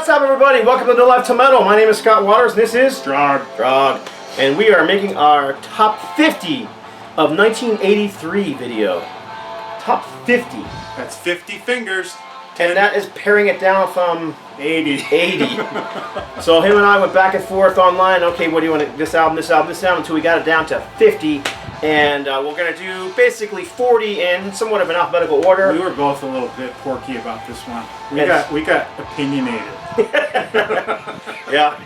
What's up, everybody? Welcome to No Life to Metal. My name is Scott Waters, and this is Drog. And we are making our top 50 of 1983 video. Top 50. That's 50 fingers. And that is paring it down from 80. So him and I went back and forth online. Okay, what do you want? This album, until we got it down to 50. And we're going to do basically 40 in somewhat of an alphabetical order. We were both a little bit porky about this one. We got opinionated. Yeah,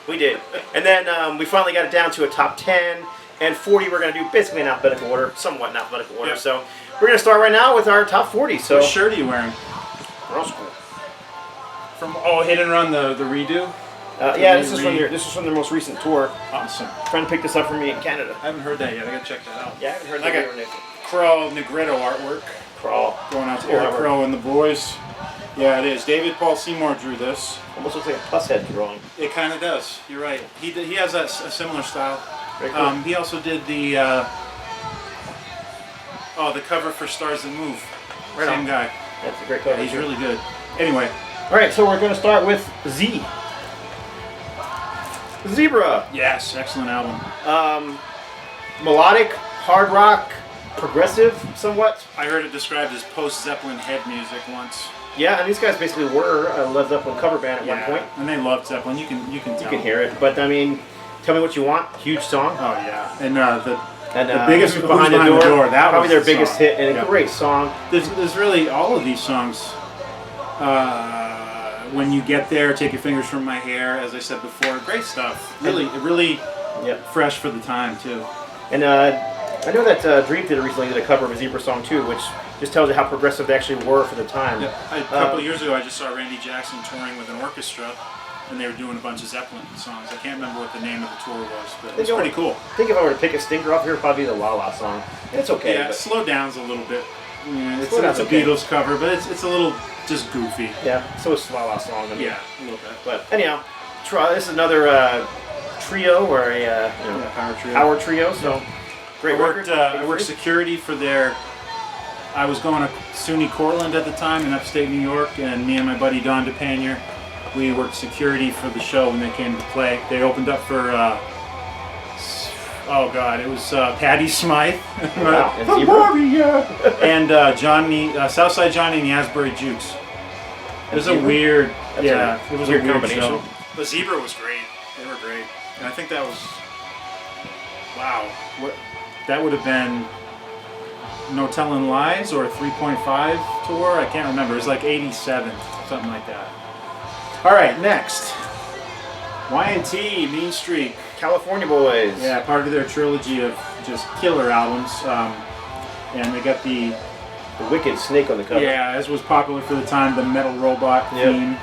we did. And then we finally got it down to a top 10. And 40 we're going to do basically in alphabetical order, somewhat in alphabetical order. Yep. So we're going to start right now with our top 40. So what shirt are you wearing? Girl School. From Hit and Run, the redo? Yeah, this is from their most recent tour. Awesome. Friend picked this up for me in Canada. I haven't heard that yet. I gotta check that out. Yeah, I haven't heard I that. got Crawl Negretto artwork. Crawl. Going out to Eric Crow and the boys. Yeah, it is. David Paul Seymour drew this. Almost looks like a plus head drawing. It kind of does. You're right. He has a similar style. Very cool. He also did the the cover for Stars That Move. Right Same on. guy. That's a great cover. Yeah, he's really good. Anyway. All right, so we're going to start with Z. Zebra. Yes, excellent album. Melodic, hard rock, progressive, somewhat. I heard it described as post-Zeppelin head music once. Yeah, and these guys basically were a Led Zeppelin cover band at one point. And they loved Zeppelin. You can tell. You can hear it, but I mean, Tell Me What You Want, huge song. Oh yeah, and the biggest Who's behind the door. That probably was their the biggest song. hit and a Yep. great song. There's really all of these songs. When You Get There, Take Your Fingers From My Hair, as I said before, great stuff. Really Yep. fresh for the time too. And I know that Dream Theater recently did a cover of a Zebra song too, which just tells you how progressive they actually were for the time. Yeah, a couple of years ago, I just saw Randy Jackson touring with an orchestra, and they were doing a bunch of Zeppelin songs. I can't remember what the name of the tour was, but it's pretty cool. I think if I were to pick a stinker off here, it'd probably be the La La song. It's okay. Yeah, but Slow Down's a little bit. Yeah, it's a okay. Beatles cover, but it's a little just goofy. Yeah, so is La La song. I mean. Yeah, a little bit. But anyhow, this is another trio or a power trio. So great record. I worked security for their. I was going to SUNY Cortland at the time in upstate New York, and me and my buddy Don DePanier, we worked security for the show when they came to play. They opened up for. It was Patti Smythe. Wow. And and Johnny, Southside Johnny and the Asbury Jukes. It was a weird, it was a weird combination. show. But Zebra was great. They were great, and I think that was, wow, that would have been No Telling Lies or a 3.5 tour. I can't remember. It was like '87, something like that. All right, next, Y&T, MEANSTREAK. California Boys. Yeah, part of their trilogy of just killer albums. And they got the Wicked Snake on the cover. Yeah, as was popular for the time, the metal robot theme.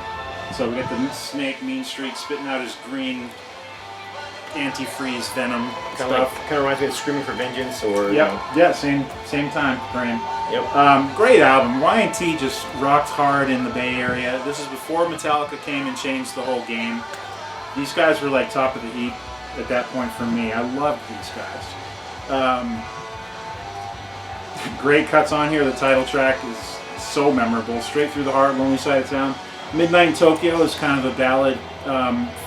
So we got the snake, MEANSTREAK, spitting out his green antifreeze venom stuff. Kind of reminds me of Screaming for Vengeance or. Yeah, same time frame. Yep. Great album. Y&T just rocked hard in the Bay Area. This is before Metallica came and changed the whole game. These guys were like top of the heap at that point for me. I loved these guys. Great cuts on here. The title track is so memorable. Straight Through the Heart, Lonely Side of Town. Midnight in Tokyo is kind of a ballad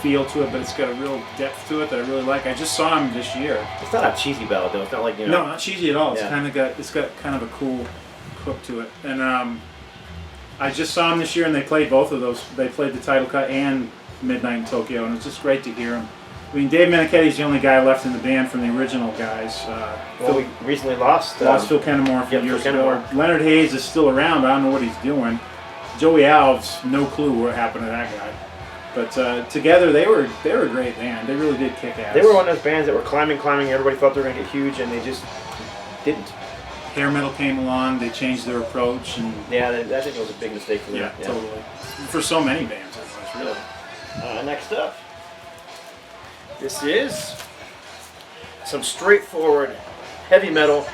feel to it, but it's got a real depth to it that I really like. I just saw him this year. It's not a cheesy ballad though. It's not like No, not cheesy at all. It's got kind of a cool hook to it. And I just saw him this year, and they played both of those. They played the title cut and Midnight in Tokyo, and it's just great to hear him. I mean, Dave Menichetti's the only guy left in the band from the original guys. We recently lost Phil Kennemore a few years ago. Leonard Hayes is still around. I don't know what he's doing. Joey Alves, no clue what happened to that guy. But together, they were a great band. They really did kick ass. They were one of those bands that were climbing. Everybody thought they were going to get huge, and they just didn't. Hair metal came along. They changed their approach, and I think it was a big mistake for them. Yeah, totally. For so many bands, it was really. Next up, this is some straightforward heavy metal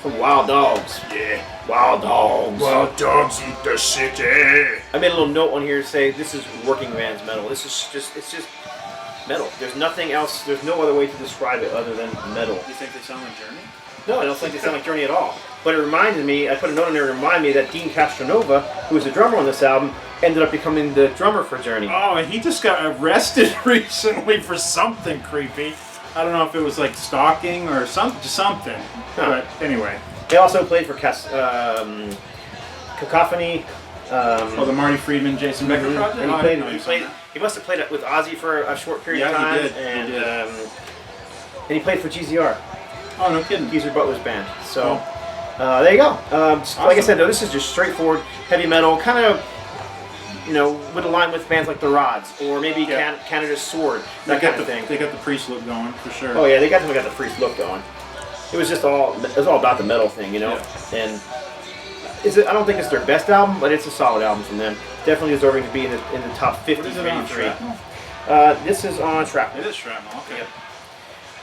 from Wild Dogs. Yeah. Wild Dogs. Wild Dogs eat the city. I made a little note on here to say this is working man's metal. It's just metal. There's nothing else. There's no other way to describe it other than metal. You think they sound like Journey? No, I don't think they sound like Journey at all. But it reminded me, I put a note in there to remind me that Dean Castronova, who was the drummer on this album, ended up becoming the drummer for Journey. Oh, and he just got arrested recently for something creepy. I don't know if it was like stalking or something. But anyway. He also played for Cacophony. The Marty Friedman, Jason Becker project? And he must have played it with Ozzy for a short period of time. He did. And he played for GZR. Oh, no kidding. Geezer Butler's band. So, there you go. Awesome. Like I said, though, this is just straightforward heavy metal, kind of, would align with bands like The Rods, or maybe Canada's Sword, that kind of thing. They got the Priest look going, for sure. Oh, yeah, they definitely got the Priest look going. It was all about the metal thing, Yeah. And I don't think it's their best album, but it's a solid album from them. Definitely deserving to be in the top 50. What is it on, Shrapnel? This is on Shrapnel. It is Shrapnel, okay.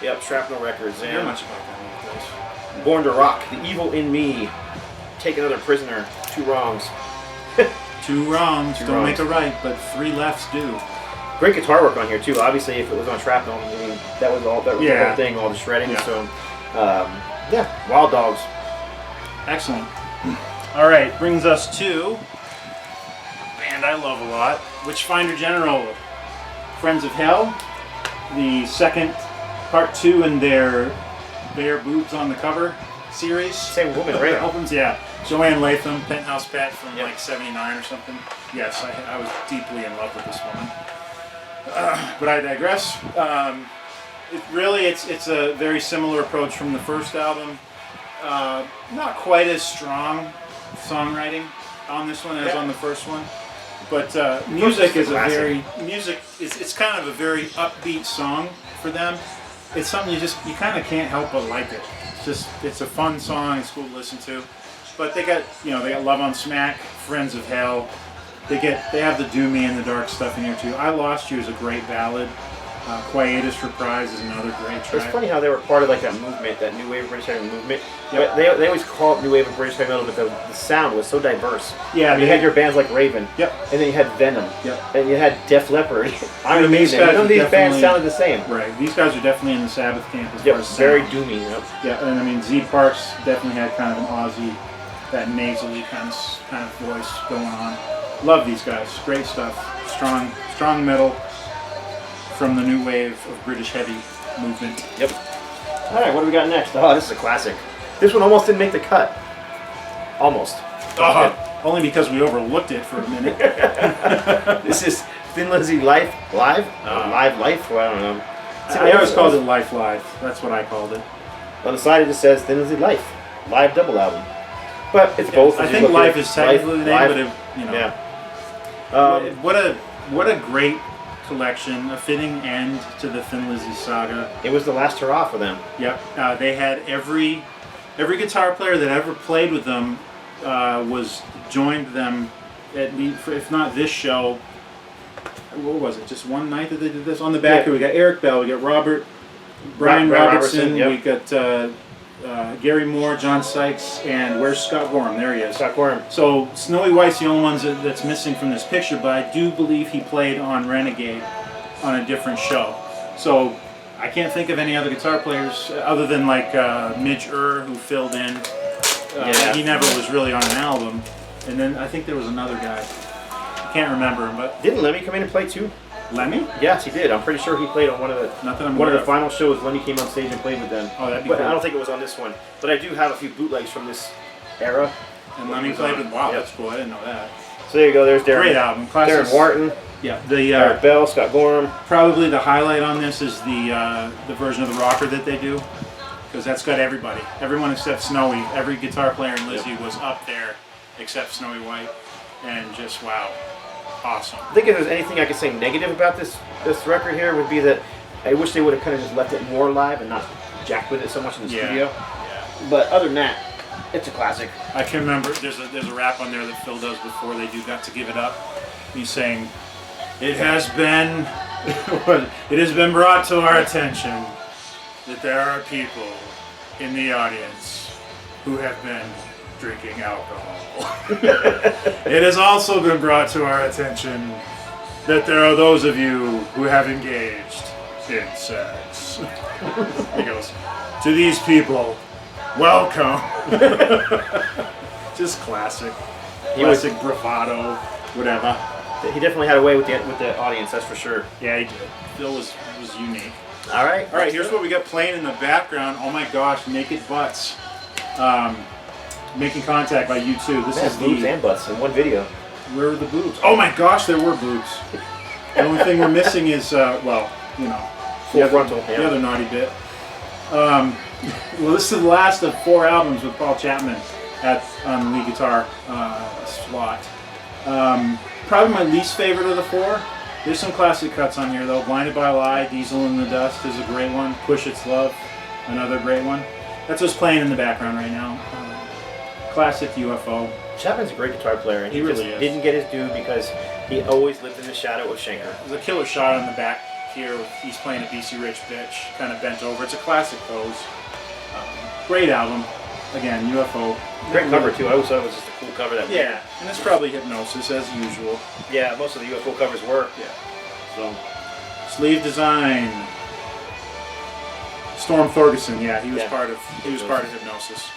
Yep, Shrapnel Records. I don't hear much about that. Born to Rock, The Evil in Me, Take Another Prisoner, Two Wrongs. Two wrongs don't make a right, but three lefts do. Great guitar work on here too. Obviously, if it was on Shrapnel, that was the whole thing, all the shredding. Yeah. So, Wild Dogs. Excellent. All right, brings us to a band I love a lot, Witchfinder General, Friends of Hell, the second part 2 in their Bare Boobs on the Cover series. Same woman, right? Opens, yeah. Joanne Latham, Penthouse Pet from like 79 or something. Yes, I was deeply in love with this woman. But I digress. It's a very similar approach from the first album. Not quite as strong songwriting on this one as on the first one, but music is it's kind of a very upbeat song for them. It's something you kind of can't help but like it. It's a fun song. It's cool to listen to. But they got Love on Smack, Friends of Hell. They have the doomy and the dark stuff in here too. I Lost You is a great ballad. Quietus Reprise is another great track. It's funny how they were part of like that movement, that new wave of British heavy movement. Yep. But they always call it new wave of British heavy metal, but the sound was so diverse. Yeah, you had your bands like Raven. Yep. And then you had Venom. Yep. And you had Def Leppard. I mean, amazing. None of these bands sounded the same. Right. These guys are definitely in the Sabbath camp as far as sound. Very doomy. Yep. Yeah, and I mean Z Parks definitely had kind of an Aussie, that nasally kind of voice going on. Love these guys. Great stuff. Strong metal from the new wave of British heavy movement. Yep. All right, what do we got next? Oh, this is a classic. This one almost didn't make the cut. Almost. Only because we overlooked it for a minute. This is Thin Lizzy Live? Live Life? Well, I don't know. I always called it Life Live. That's what I called it. On the side it just says Thin Lizzy Life. Live double album. But it's both. I think Life is technically the name, but Yeah. What a great collection, a fitting end to the Thin Lizzy saga. It was the last hurrah for them. Yep. They had every guitar player that ever played with them was joined them at least, if not this show. What was it? Just one night that they did this? On the back here we got Eric Bell, we got Brian Robertson, yep. We got Gary Moore, John Sykes, and where's Scott Gorham? There he is. Scott Gorham. So Snowy White's the only one that's missing from this picture, but I do believe he played on Renegade on a different show. So I can't think of any other guitar players other than like Midge who filled in. He never was really on an album. And then I think there was another guy. I can't remember him, but didn't Lemmy come in and play too? Lemmy? Yes, he did. I'm pretty sure he played on one of the final shows. Lemmy came on stage and played with them. Oh, that'd be cool. I don't think it was on this one, but I do have a few bootlegs from this era. And Lemmy played with. Wow, that's cool. I didn't know that. So there you go. There's Darren. Great album. Classic. Darren Wharton. Yeah. Eric Bell, Scott Gorham. Probably the highlight on this is the version of the rocker that they do, because that's got everybody. Everyone except Snowy. Every guitar player in Lizzy was up there except Snowy White, and just wow. Awesome. I think if there's anything I could say negative about this record here would be that I wish they would have kind of just left it more live and not jacked with it so much in the studio. Yeah. But other than that, it's a classic. I can remember there's a rap on there that Phil does before they do Got to Give It Up. He's saying, "It has been brought to our attention that there are people in the audience who have been drinking alcohol. It has also been brought to our attention that there are those of you who have engaged in sex." He goes, "To these people, welcome." Just classic bravado, whatever. He definitely had a way with the audience, that's for sure. Yeah, he did. Phil was unique. All right. All right, here's what we got playing in the background. Oh my gosh, Naked Butts. Making Contact by U2. This is boobs the... and butts in one video. Where were the boobs? Oh my gosh, there were boobs. The only thing we're missing is, well, you know, Full frontal, the other naughty bit. Well, this is the last of 4 albums with Paul Chapman on the lead guitar slot. Probably my least favorite of the 4. There's some classic cuts on here though. Blinded by a Lie, Diesel in the Dust is a great one. Push It's Love, another great one. That's what's playing in the background right now. Classic UFO. Chapman's a great guitar player, and he really is. Didn't get his due because he always lived in the shadow of Schenker. There's a killer shot on the back here. He's playing a BC Rich Bitch, kind of bent over. It's a classic pose. Great album. Again, UFO. Great cover too. I always thought it was just a cool cover. Yeah, and it's probably Hypnosis as usual. Yeah, most of the UFO covers were. Yeah. So, sleeve design. Storm Thorgerson. Yeah, he was part of Hypnosis.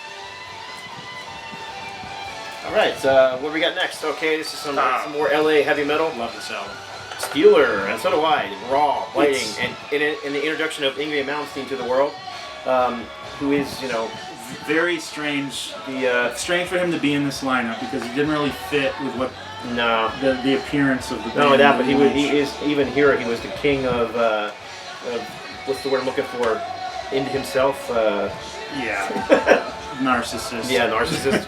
All right, what do we got next? Okay, this is some more LA heavy metal. Love this album. Steeler, and so do I. Raw, biting, and in the introduction of Yngwie Malmsteen to the world, who is, you know, very strange. Strange for him to be in this lineup because he didn't really fit with what. No. The appearance of the band. Not only that, but he is even here. He was the king of what's the word I'm looking for? Into himself. Yeah. Narcissist. Yeah, narcissist.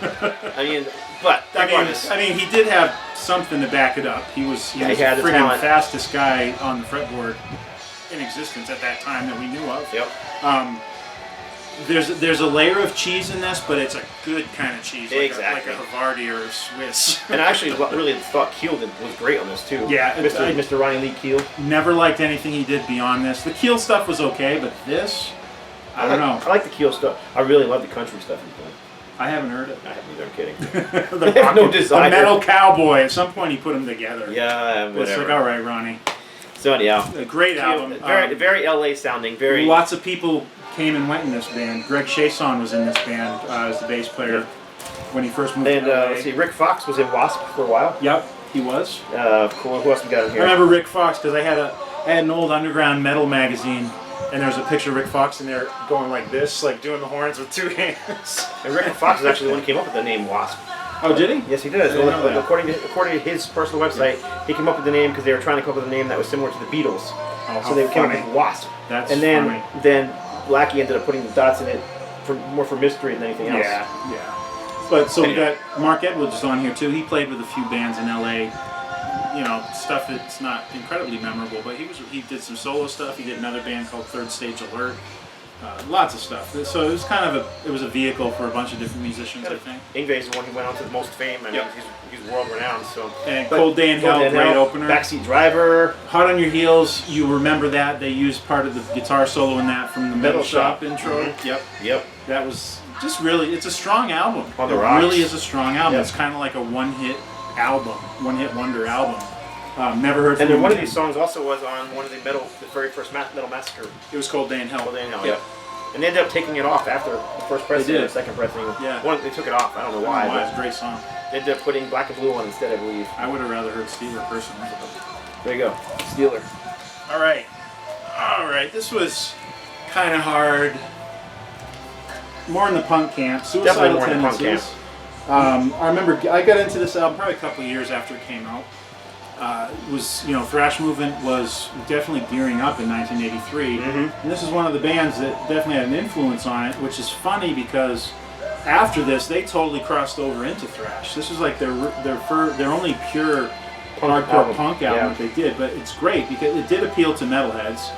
I mean, but I mean, he did have something to back it up. He was the friggin' fastest guy on the fretboard in existence at that time that we knew of. Yep. There's a layer of cheese in this, but it's a good kind of cheese, exactly. like a Havarti or a Swiss. And I actually really thought Keel was great on this too. Yeah, Mr. Ronnie Lee Keel. Never liked anything he did beyond this. The Keel stuff was okay, but this. I don't know. I like the Keel stuff. I really love the country stuff he's doing. I haven't heard it. I haven't either. I'm kidding. The metal cowboy. At some point, he put them together. Yeah, whatever. It's like, all right, Ronnie. So anyhow, a great album. Very LA sounding. Very. Lots of people came and went in this band. Greg Chason was in this band as the bass player when he first moved. And to LA. let's see, Rick Fox was in Wasp for a while. Yep, he was. Cool. Who else we got in here? I remember Rick Fox because I had an old underground metal magazine. And there's a picture of Rick Fox in there going like this, like doing the horns with 2 hands. And Rick Fox is actually the one who came up with the name Wasp. Oh, did he? Yes, he did. Well, according to his personal website, he came up with the name because they were trying to come up with a name that was similar to the Beatles. Oh, so they came up with Wasp. That's funny. Then Blackie ended up putting the dots in it more for mystery than anything else. Yeah. But so we got Mark Edwards on here too. He played with a few bands in LA. You know, stuff that's not incredibly memorable, but he did some solo stuff. He did another band called Third Stage Alert. Lots of stuff. So it was kind of a vehicle for a bunch of different musicians, I think. Yngwie is the one who went on to the most fame. I mean, he's world renowned. So. And Cold Day in Hell, great opener. Backseat Driver. Hot on Your Heels. You remember that they used part of the guitar solo in that from the Metal Shop intro. Mm-hmm. Yep. That was just really. It's a strong album. On the rocks. It really is a strong album. It's kind of like a one-hit wonder album. Never heard from him. And one of these songs also was on one of the very first Metal Massacre. It was Cold Day in Hell. Cold Day in Hell, yeah. And they ended up taking it off after the first pressing and the second pressing. Yeah. They took it off. I don't know why. It's a great song. They ended up putting Black and Blue on instead, I believe. I would have rather heard Steeler personally. There you go. Steeler. All right. This was kind of hard. More in the punk camp. Suicidal Tendencies. I remember I got into this album probably a couple of years after it came out. Thrash movement was definitely gearing up in 1983, and this is one of the bands that definitely had an influence on it, which is funny because after this they totally crossed over into thrash. This was like their only pure hardcore punk album that they did, but it's great because it did appeal to metalheads.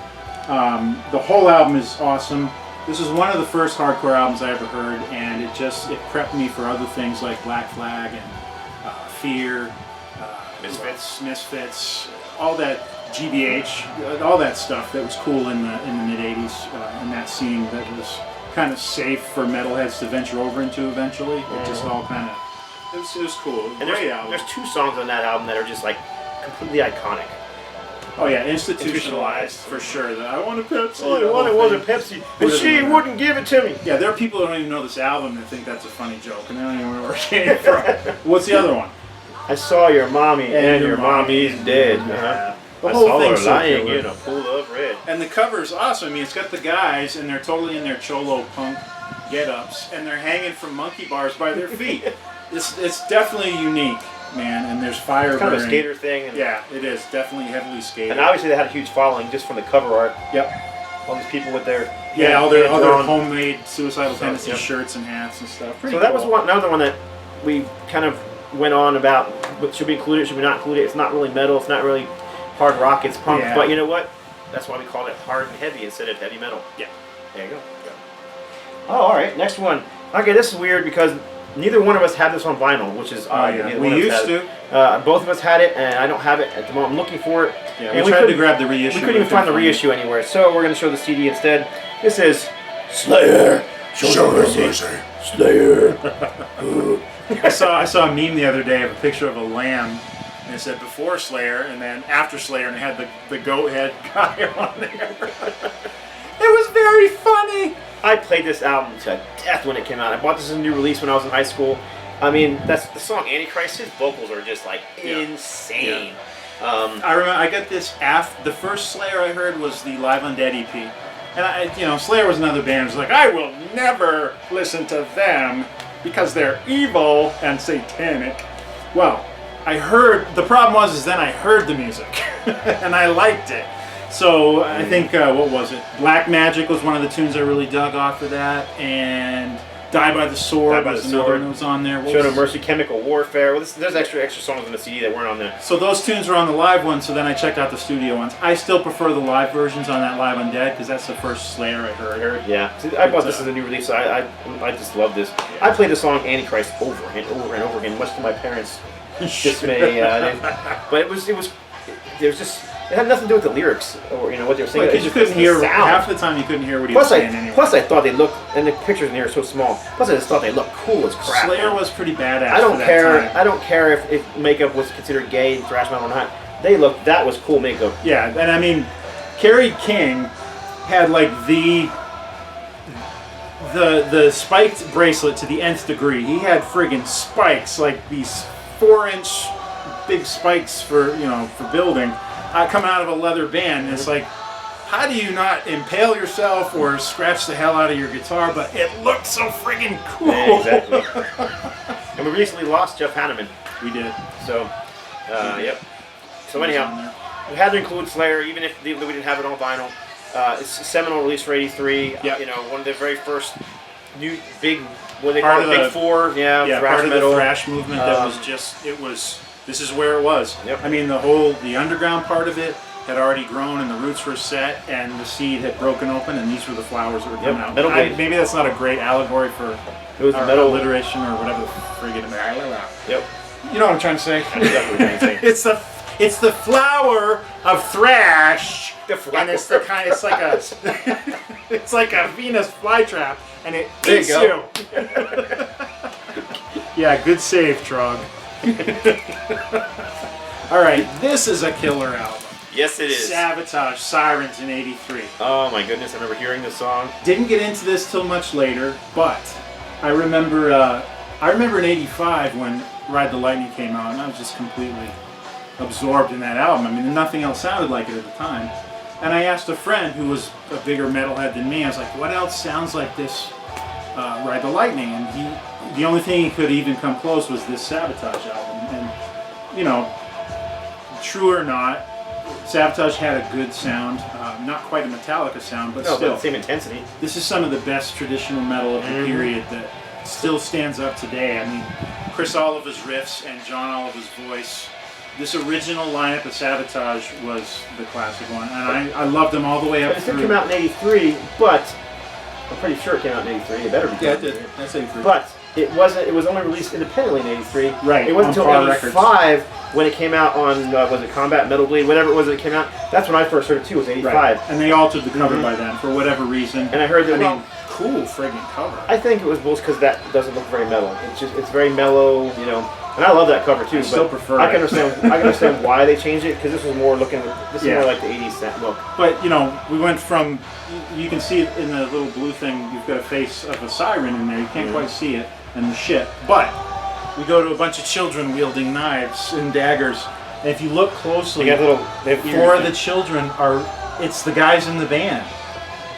The whole album is awesome. This is one of the first hardcore albums I ever heard, and it prepped me for other things like Black Flag and Fear. Misfits, all that GBH, all that stuff that was cool in the mid '80s in that scene that was kind of safe for metalheads to venture over into eventually. It just all kind of it was cool. And great album. There's 2 songs on that album that are just like completely iconic. Oh yeah, Institutionalized for sure. I want a Pepsi. All I wanted was a Pepsi, and she wouldn't give it to me. Yeah, there are people who don't even know this album that think that's a funny joke, and they don't even know where it came from. What's the other one? I saw your mommy and your mommy's dead. Yeah. I The whole saw her thing's so lying killer. in a pool of red. And the cover's awesome. I mean, it's got the guys, and they're totally in their cholo punk get-ups, and they're hanging from monkey bars by their feet. It's definitely unique, man. And there's fire It's kind of a burning. skater thing. And, Yeah, it is definitely heavily skated. and obviously they had a huge following just from the cover art. Yep. All these people with their Yeah, all their hand-drawn- homemade Suicidal Tendencies yep. shirts and hats and stuff. Pretty So that was cool. another one that we kind of went on about. Should we include it? Should we not include it? It's not really metal. It's not really hard rock. It's punk. Yeah. But you know what? That's why we called it hard and heavy instead of heavy metal. Yeah. There you go. Oh, all right. Next one. Okay, this is weird because neither one of us had this on vinyl, which is odd. yeah. Neither We one of us used had to. it. Both of us had it, and I don't have it at the moment. I'm looking for it. Yeah, and we tried to couldn't- grab the reissue. We couldn't even find the reissue anywhere, so we're going to show the CD instead. This is Slayer. Show mercy. Slayer. I saw a meme the other day of a picture of a lamb, and it said before Slayer and then after Slayer, and it had the goat head guy on there. It was very funny. I played this album to death when it came out. I bought this as a new release when I was in high school. I mean, that's the song Antichrist. His vocals are just like insane. I remember I got this the first Slayer I heard was the Live Undead EP. And Slayer was another band. It was like, I will never listen to them because they're evil and satanic. Well, the problem was then I heard the music and I liked it. So I think, what was it? Black Magic was one of the tunes I really dug off of that, and Die by the Sword was another one that was on there. Show No Mercy, Chemical Warfare. Well, there's extra songs on the CD that weren't on there. So those tunes were on the live one, so then I checked out the studio ones. I still prefer the live versions on that Live Undead, because that's the first Slayer I heard. Yeah. See, I bought this as a new release, so I just love this. I played the song Antichrist over and over and over again, much to my parents' dismay. But it was just... It had nothing to do with the lyrics or what they were saying. Because you couldn't hear half the time. You couldn't hear what he was saying anyway. Plus, I thought they looked, and the pictures in here are so small. Plus, I just thought they looked cool as crap. Slayer was pretty badass. I don't for that care. time. I don't care if makeup was considered gay in thrash metal or not. That was cool makeup. Yeah, and I mean, Kerry King had like the spiked bracelet to the nth degree. He had friggin' spikes, like these 4-inch big spikes for building. Coming out of a leather band, and it's like, how do you not impale yourself or scratch the hell out of your guitar? But it looked so friggin' cool. Yeah, exactly. And we recently lost Jeff Hanneman. We did. So, yep. So anyhow, we had to include Slayer, even if we didn't have it on vinyl. It's a seminal release for '83. Yep. One of the very first new big, what they Part call it, of Big Four. Yeah, thrash part of metal. the thrash movement that was just, this is where it was. Yep. I mean, the underground part of it had already grown and the roots were set and the seed had broken open and these were the flowers that were coming out. Metal Blade. Maybe that's not a great allegory for It was our metal. alliteration or whatever the friggin' Yep. You know what I'm trying to say? That's exactly what I'm trying to say. It's the flower of thrash. The flower. And it's it's like a Venus flytrap and it There eats you you. go. Yeah, good save, Trog. Alright, this is a killer album. Yes, it is. Sabotage, Sirens in '83. Oh my goodness, I remember hearing this song. Didn't get into this till much later, but I remember in '85 when Ride the Lightning came out, and I was just completely absorbed in that album. I mean, nothing else sounded like it at the time. And I asked a friend who was a bigger metalhead than me, I was like, what else sounds like this Ride the Lightning? And the only thing he could even come close was this Sabotage album. And, true or not, Sabotage had a good sound, not quite a Metallica sound, but No, still. but the same intensity. This is some of the best traditional metal of the period that still stands up today. I mean, Chris Oliver's riffs and John Oliver's voice. This original lineup of Sabotage was the classic one, and I loved them all the way up It did through. come out in '83, but I'm pretty sure it came out in '83. It better be. Yeah, it did. That's '83. But it wasn't. It was only released independently in '83. Right, It wasn't on until Par Records. '85 when it came out on was it Combat Metal Blade, whatever it was that it came out. That's when I first heard it too. Was '85. Right. And they altered the cover by then for whatever reason. And I heard that. I mean, cool friggin' cover. I think it was both because that doesn't look very metal. It's very mellow, And I love that cover too. I still prefer I can it. understand why they changed it because this was more looking. This is Yeah. more like the '80s look. But, we went from, you can see it in the little blue thing, you've got a face of a siren in there, you can't quite see it, and the shit. But we go to a bunch of children wielding knives and daggers. And if you look closely, They have little. They have four of the children are. It's the guys in the band.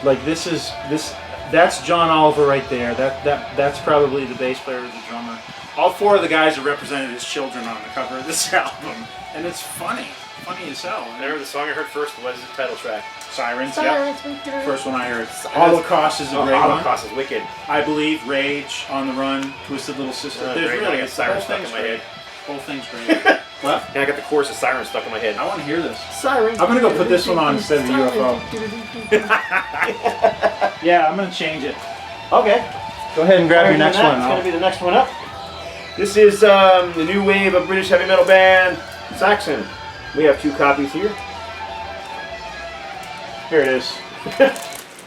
Like this. That's John Oliver right there. That's probably the bass player or the drummer. All four of the guys are represented as children on the cover of this album, and it's funny as hell. I remember the song I heard first was the title track. Sirens, Sirens, yep. First one I heard. Holocaust is a great one. Holocaust is wicked. I Believe, Rage, On the Run, Twisted Little Sister. There's great. really I got Sirens stuck in my head. Whole thing's great. What? And I got the chorus of Sirens stuck in my head. I want to hear this. Sirens. I'm gonna go put this one on instead of the UFO. Yeah, I'm gonna change it. Okay. Go ahead and grab your next one. It's going to be the next one up. This is the new wave of British heavy metal band, SAXON. We have 2 copies here. Here it is.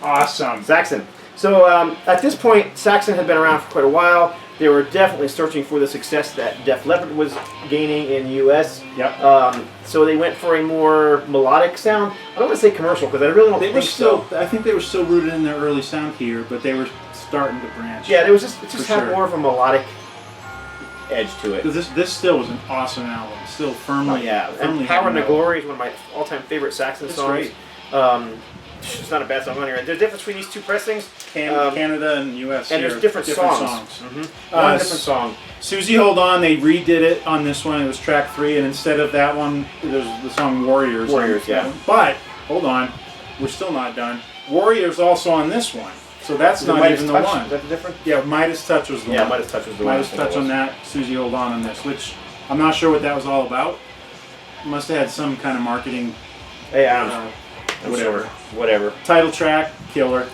Awesome. SAXON. So at this point, SAXON had been around for quite a while. They were definitely searching for the success that Def Leppard was gaining in the U.S. Yep. So they went for a more melodic sound. I don't want to say commercial because I really don't think so. I think they were still rooted in their early sound here, but they were starting to branch. Yeah, it just had sure. more of a melodic edge to it. This still was an awesome album. Still firmly. And Power and the Glory is one of my all-time favorite Saxon songs. Great. It's not a bad song on here. There's a difference between these 2 pressings. Canada and U.S. And here, there's different songs. Mm-hmm. One different song. Susie Hold On, they redid it on this one. It was track 3, and instead of that one, there's the song Warriors. Warriors, yeah. But, hold on, we're still not done. Warriors also on this one. So that's not even the one. Is that the difference? Yeah, Midas Touch was the one. Yeah, Midas Touch was the one. Midas Touch on that, Susie Hold On this, which I'm not sure what that was all about. Must have had some kind of marketing. Hey, whatever. Whatever. Title track, killer.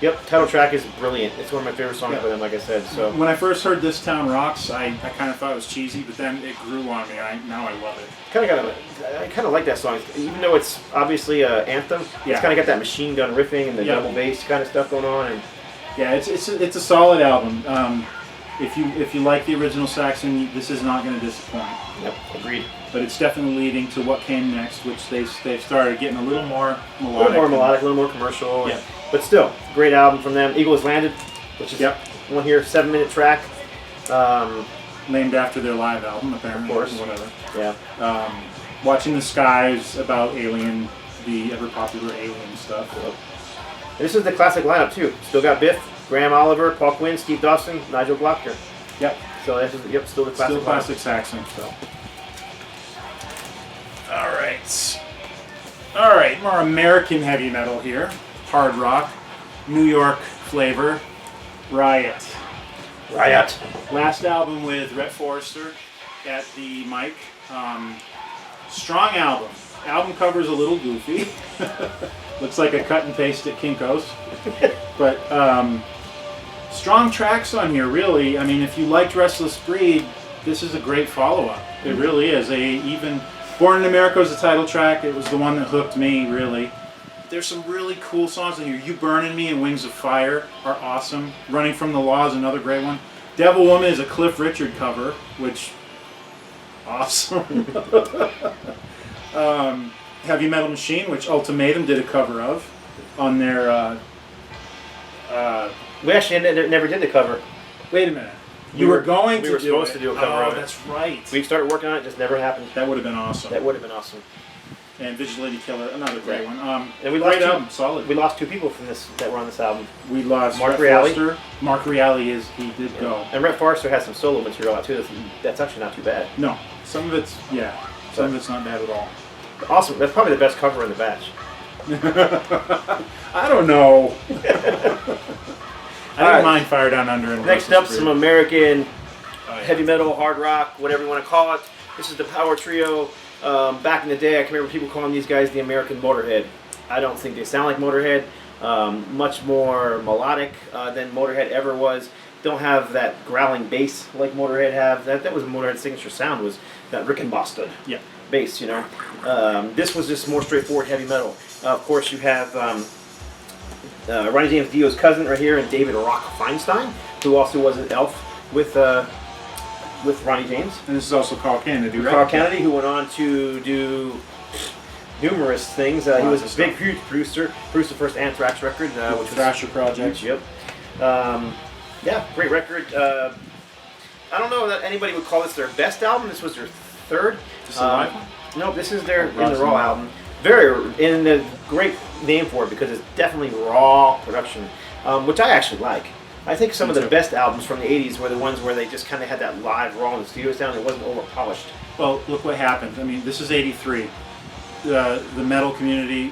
Yep, title track is brilliant. It's one of my favorite songs by them, like I said. So when I first heard This Town Rocks, I kind of thought it was cheesy, but then it grew on me. Now I love it. I kind of like that song, even though it's obviously an anthem. Yeah. It's kind of got that machine gun riffing and the double bass kind of stuff going on. And yeah, it's a solid album. If you like the original Saxon, this is not going to disappoint. Yep, agreed. But it's definitely leading to what came next, which they've started getting a little more melodic. A little more melodic, a little more commercial. Yeah. But still, great album from them. Eagle Has Landed, which is one here, 7-minute track. Named after their live album, apparently. Of course. Whatever. Yeah. Watching the Skies about Alien, the ever popular Alien stuff. Yep. This is the classic lineup too. Still got Biff, Graham Oliver, Paul Quinn, Steve Dawson, Nigel Glocker. Yep. So this is still the classic. Still classic Saxon. So. All right, more American heavy metal here. Hard rock, New York flavor, Riot. Riot. Last album with Rhett Forrester at the mic. Strong album. Album cover's a little goofy. Looks like a cut and paste at Kinko's. But strong tracks on here, really. I mean, if you liked Restless Breed, this is a great follow-up. It really is. Even Born in America was the title track. It was the one that hooked me, really. There's some really cool songs in here. You Burning Me and Wings of Fire are awesome. Running from the Law is another great one. Devil Woman is a Cliff Richard cover, which awesome. Heavy Metal Machine, which Ultimatum did a cover of on their. We actually never did the cover. Wait a minute. We were supposed to do a cover of it. That's right. We started working on it, just never happened. That would have been awesome. That would have been awesome. And Vigilante Killer, another great one. And we lost solid. We lost 2 people from this that were on this album. We lost Mark Forrester. Mark Reale he did go. And Rhett Forrester has some solo material out too. That's actually not too bad. No, some of it's some of it's not bad at all. Awesome. That's probably the best cover in the batch. I don't know. I didn't mind Fire Down Under. And Next up, some American heavy metal, hard rock, whatever you want to call it. This is the power trio. Back in the day, I can remember people calling these guys the American Motorhead. I don't think they sound like Motorhead. Much more melodic than Motorhead ever was. Don't have that growling bass like Motorhead have. That was Motorhead's signature sound, was that Rickenbosted bass, you know. This was just more straightforward heavy metal. Of course, you have Ronnie James Dio's cousin right here, and David Rock Feinstein, who also was an elf with Ronnie James. And this is also Carl Kennedy, right? Carl Kennedy, who went on to do numerous things. He was a big, huge producer. Produced the first Anthrax record, which was Thrasher Project. Yep. Yeah, great record. I don't know that anybody would call this their best album. This was their third. This is a live one? No, this is their in the Raw's Raw album. Very in the great name for it because it's definitely raw production, which I actually like. I think some of the best albums from the '80s were the ones where they just kind of had that live raw in the studio sound. It wasn't over polished. Well, look what happened. I mean, this is '83. The metal community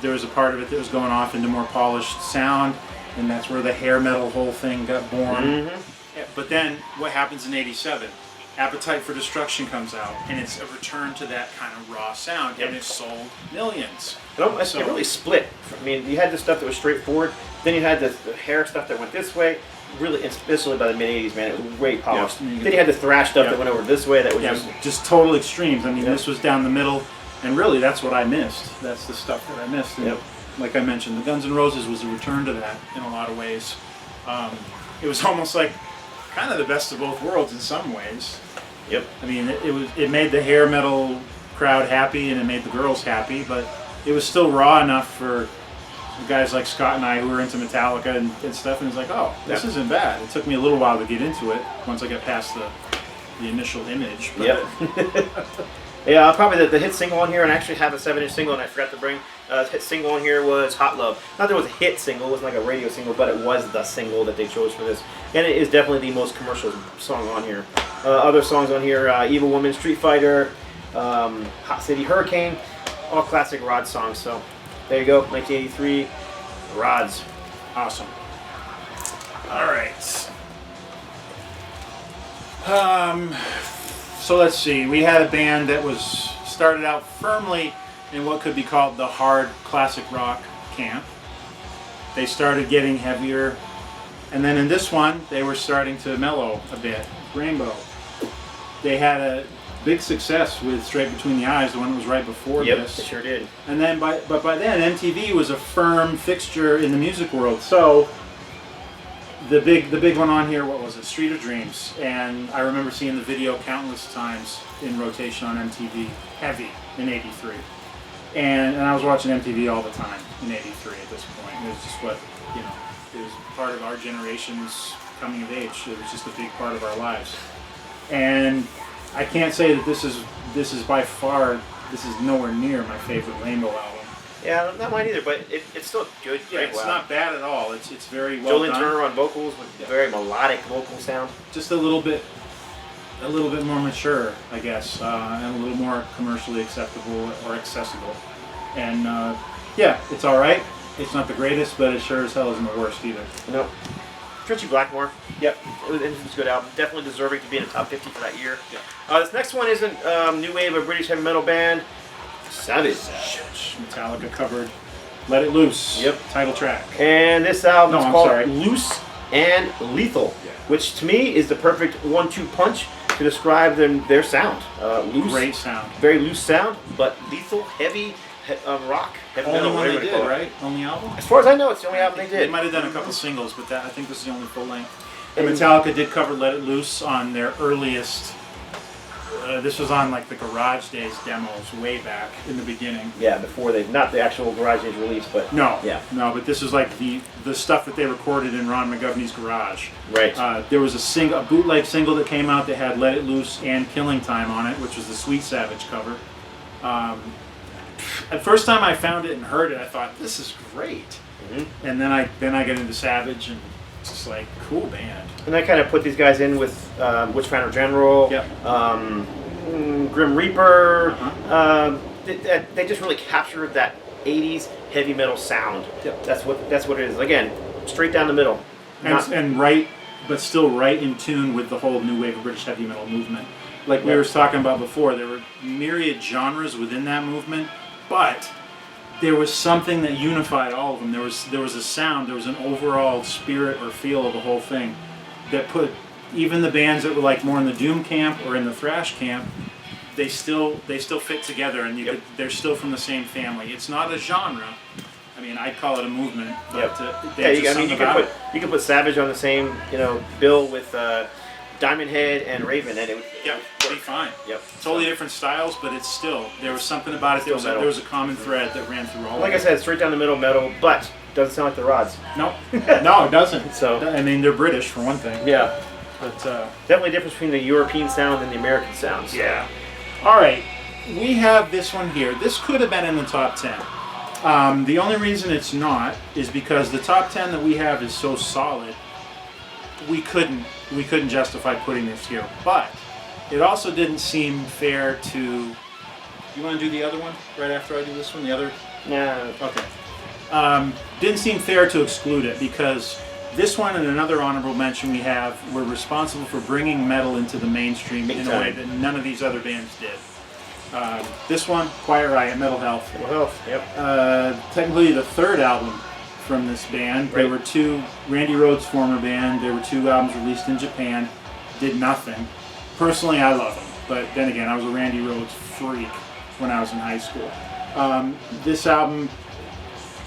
there was a part of it that was going off into more polished sound, and that's where the hair metal whole thing got born. Mm-hmm. Yeah, but then what happens in '87? Appetite for Destruction comes out, and it's a return to that kind of raw sound, and it sold millions. It really split. I mean, you had the stuff that was straightforward, then you had the hair stuff that went this way. Really, especially by the mid '80s, man, it was way polished. Yeah. Then you had the thrash stuff that went over this way. That was just total extremes. I mean, this was down the middle, and really, that's what I missed. That's the stuff that I missed. And like I mentioned, the Guns N' Roses was a return to that in a lot of ways. It was almost like kind of the best of both worlds in some ways. Yep. I mean, it made the hair metal crowd happy, and it made the girls happy, but it was still raw enough for guys like Scott and I who were into Metallica and stuff, and it's like, oh, this isn't bad. It took me a little while to get into it once I got past the initial image. But yep. Yeah, probably the hit single on here, and I actually have a 7-inch single, and I forgot to bring. The hit single on here was Hot Love. Not that it was a hit single, it wasn't like a radio single, but it was the single that they chose for this. And it is definitely the most commercial song on here. Other songs on here, Evil Woman, Street Fighter, Hot City Hurricane, all classic Rod songs. So there you go, 1983, Rods. Awesome. All right. So let's see. We had a band that was started out firmly in what could be called the hard classic rock camp. They started getting heavier, and then in this one they were starting to mellow a bit. Rainbow. They had a big success with Straight Between the Eyes, the one that was right before this. Yep, they sure did. And then by then MTV was a firm fixture in the music world. So the big one on here, what was it? Street of Dreams. And I remember seeing the video countless times in rotation on MTV, heavy, in '83. And I was watching MTV all the time in '83 at this point. It was just what, it was part of our generation's coming of age. It was just a big part of our lives. And I can't say that this is by far, this is nowhere near my favorite Rainbow album. Yeah, not mine either, but it's still good. Yeah, it's not bad at all. It's very well done. Julian Turner on vocals with a very melodic vocal sound. Just a little bit more mature, I guess, and a little more commercially acceptable or accessible. And yeah, it's all right. It's not the greatest, but it sure as hell isn't the worst either. No. Richie Blackmore. Yep. It was a good album. Definitely deserving to be in the top 50 for that year. Yeah. This next one isn't new wave of British heavy metal band. Savage. Metallica covered Let It Loose. Yep. Title track. And this album is called sorry. Loose and Lethal, which to me is the perfect 1-2 punch to describe their sound. Loose, great sound. Very loose sound, but lethal, heavy rock. Heavy Only metal, one they whatever you did, call it. right? Only album? As far as I know, it's the only album they They did. might have done a couple singles, but I think this is the only full length. And Metallica did cover Let It Loose on their earliest. This was on like the Garage Days demos way back in the beginning. Yeah, before not the actual Garage Days release, but no, but this is like the stuff that they recorded in Ron McGovney's garage. Right. There was a bootleg single that came out that had Let It Loose and Killing Time on it, which was the Sweet Savage cover. At first time I found it and heard it, I thought this is great. Mm-hmm. And then I get into Savage, and it's just like cool band. And I kind of put these guys in with Witchfinder General, Grim Reaper. Uh-huh. They just really captured that '80s heavy metal sound. Yep. That's what it is. Again, straight down the middle. And right, but still right in tune with the whole new wave of British heavy metal movement. Like we were talking about before, there were myriad genres within that movement, but there was something that unified all of them. There was a sound, there was an overall spirit or feel of the whole thing that put even the bands that were like more in the doom camp or in the thrash camp, they still fit together, and they're still from the same family. It's not a genre. I mean, I'd call it a movement. But, you could put Savage on the same bill with Diamond Head and Raven, and it would be fine. Yep. Totally different styles, but it's still, there was something about it. There was a common thread that ran through all. Like I said, straight down the middle metal, but doesn't sound like the Rods. No, it doesn't. So I mean, they're British for one thing. Yeah. But Definitely a difference between the European sound and the American sounds. yeah. All right, we have this one here. This could have been in the top 10. The only reason it's not is because the top 10 that we have is so solid. We couldn't justify putting this here. But it also didn't seem fair to. You want to do the other one right after I do this one? The other. Yeah. Okay. Didn't seem fair to exclude it because this one and another honorable mention we have were responsible for bringing metal into the mainstream in a way that none of these other bands did. This one, Quiet Riot, Mental Health. Mental Health, yep. Technically the third album from this band. Right. There were two, Randy Rhoads' former band, there were 2 albums released in Japan, did nothing. Personally, I love them, but then again, I was a Randy Rhoads freak when I was in high school. This album,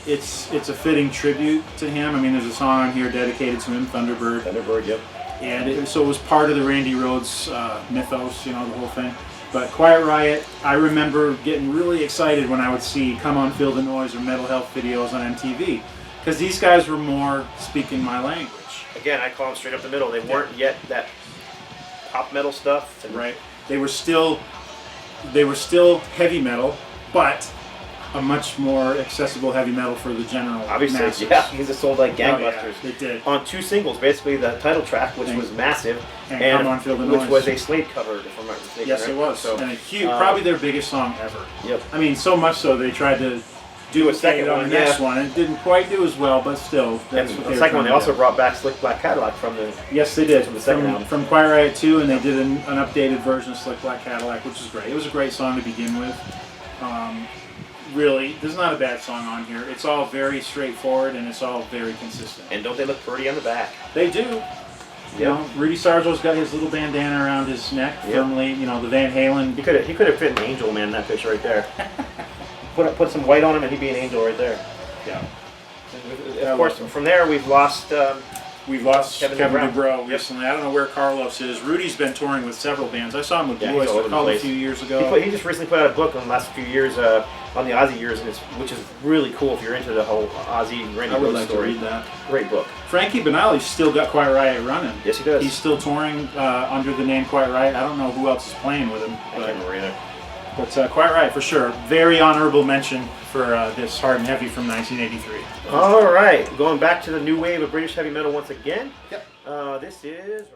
it's a fitting tribute to him. I mean, there's a song on here dedicated to him, Thunderbird. Thunderbird, yep. And so it was part of the Randy Rhoads mythos, you know, the whole thing. But Quiet Riot, I remember getting really excited when I would see Come On Feel the Noise or Mental Health videos on MTV. Because these guys were more speaking my language. Again, I call them straight up the middle. They weren't yet that pop metal stuff. Right. They were still heavy metal, but a much more accessible heavy metal for the general Obviously, masses. yeah, because it sold like gangbusters. Oh, yeah, it did. On 2 singles, basically the title track, which was massive, and Come On Feel the which Noise. was a Slade cover, if I'm not mistaken. Yes, right? it was. So, and a huge, probably their biggest song ever. Yep. I mean, so much so they tried to Do a second on one, the next yeah. one. It didn't quite do as well, but still, that's And what the they second were one, they trying to also do. brought back Slick Black Cadillac from the. Yes, they did. From the second album. From Quiet Riot 2, and they did an updated version of Slick Black Cadillac, which is great. It was a great song to begin with. Really, there's not a bad song on here. It's all very straightforward, and it's all very consistent. And don't they look pretty on the back? They do. You know, Rudy Sarzo's got his little bandana around his neck, firmly. You know, the Van Halen. He could have fit an angel, man, in that picture right there. put some white on him, and he'd be an angel right there. Yeah. Of course, from there we've lost. We've lost Kevin Kevin DuBrow. DuBrow recently. I don't know where Carlos is. Rudy's been touring with several bands. I saw him with Yeah, Blue he's all over Oyster the Cult a place. few years ago. He just recently put out a book in the last few years on the Ozzy years, and which is really cool if you're into the whole Ozzy and Randy I would Rhoads like story. to read that. Great book. Frankie Banali's still got Quiet Riot running. Yes, he does. He's still touring under the name Quiet Riot. I don't know who else is playing with him. I can't remember either. But Quiet Riot for sure. Very honorable mention for this Hard and Heavy from 1983. All right, going back to the new wave of British heavy metal once again. Yep. This is